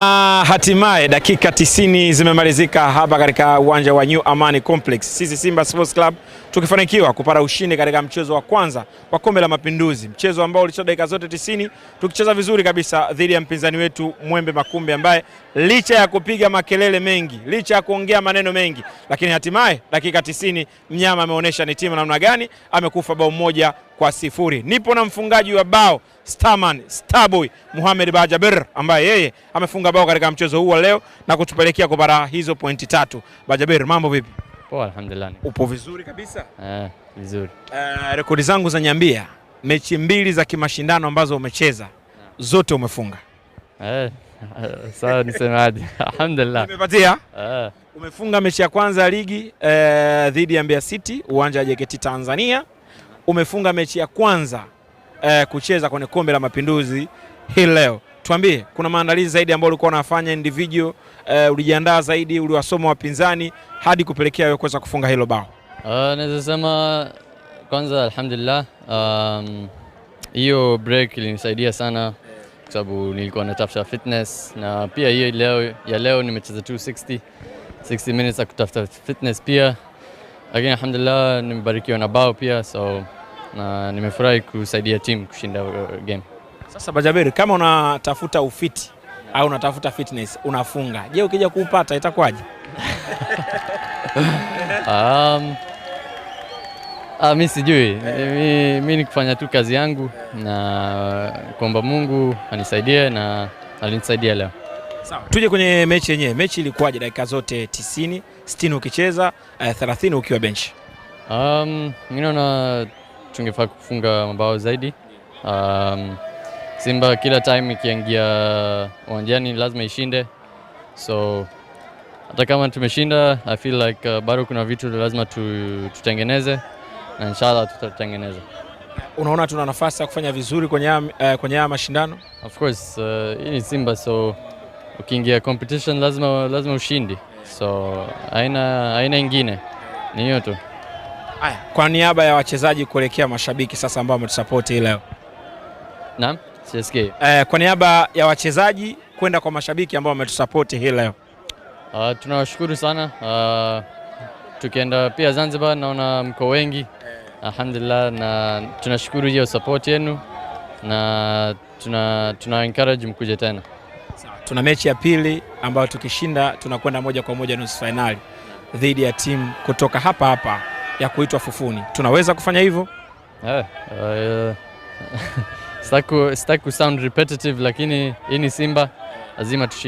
Hatimaye dakika 90 zimemalizika hapa katika uwanja wa New Amani Complex. Sisi Simba Sports Club tukifanikiwa kupata ushindi katika mchezo wa kwanza wa Kombe la Mapinduzi. Mchezo ambao ulichukua dakika zote 90 tukicheza vizuri kabisa dhidi ya mpinzani wetu Mwembe Makumbi ambaye licha ya kupiga makelele mengi, licha ya kuongea maneno mengi, lakini hatimaye dakika 90 mnyama ameonyesha ni timu namna gani, amekufa bao 1-0. Nipo na mfungaji wa bao Starboy Mohamed Bajaber ambaye yeye amefunga bao katika mchezo huu leo na kutupelekea kupata hizo pointi 3. Bajaber, mambo vipi? Poa, alhamdulillah. Upo vizuri kabisa? Vizuri. Rekodi zangu za nyambia, mechi 2 za kimashindano ambazo umecheza zote umefunga. Sawa, nisemaje? Alhamdulillah. Umepatia? Umefunga mechi ya kwanza ya ligi dhidi ya Mbeya City uwanja wa JKT Tanzania. Umefunga mechi ya kwanza kucheza kwenye Kombe la Mapinduzi hii leo. Tuambie, kuna maandalizi zaidi ambayo ulikuwa unafanya individual, ulijiandaa zaidi, uliwasoma wapinzani hadi kupelekea wewe kuweza kufunga hilo bao? Naweza sema kwanza alhamdulillah, hiyo break ilinisaidia sana kwa sababu nilikuwa natafuta fitness, na pia hiyo leo nimecheza 60 minutes ya kutafuta fitness pia, lakini alhamdulillah nimebarikiwa na bao pia, so na nimefurahi kusaidia timu kushinda game. Sasa Bajaber, kama unatafuta ufiti au unatafuta fitness unafunga, je, ukija kuupata itakuwaje? Mimi sijui. Mimi nikufanya tu kazi yangu na kuomba Mungu anisaidie, na alinisaidia leo. Sawa. Tuje kwenye mechi yenyewe. Mechi ilikuwaje dakika zote 90, 60 ukicheza, 30 ukiwa bench? Mimi naona tungefaa kufunga mabao zaidi. Simba kila time ikiingia uwanjani lazima ishinde. So hata kama tumeshinda, I feel like bado kuna vitu lazima tutengeneze, na inshallah tutatengeneza. Unaona tuna nafasi ya kufanya vizuri kwenye mashindano? Of course, hii ni Simba, so ukiingia competition lazima ushindi. So haina ingine. Ni hiyo tu. Haya, kwa niaba ya wachezaji kuelekea mashabiki sasa ambao wametusupport hii leo. Naam, CSK. Kwa niaba ya wachezaji kwenda kwa mashabiki ambao wametusupport hii leo. Tunawashukuru sana. Tukienda pia Zanzibar naona mko wengi. Alhamdulillah, na tunashukuru hiyo support yenu, na tuna encourage mkuje tena. Tuna mechi ya pili ambayo tukishinda tunakwenda moja kwa moja nusu finali dhidi ya timu kutoka hapa ya kuitwa Fufuni. Tunaweza kufanya hivyo? Sitaki ku sound repetitive, lakini hii ni Simba, lazima tushinde.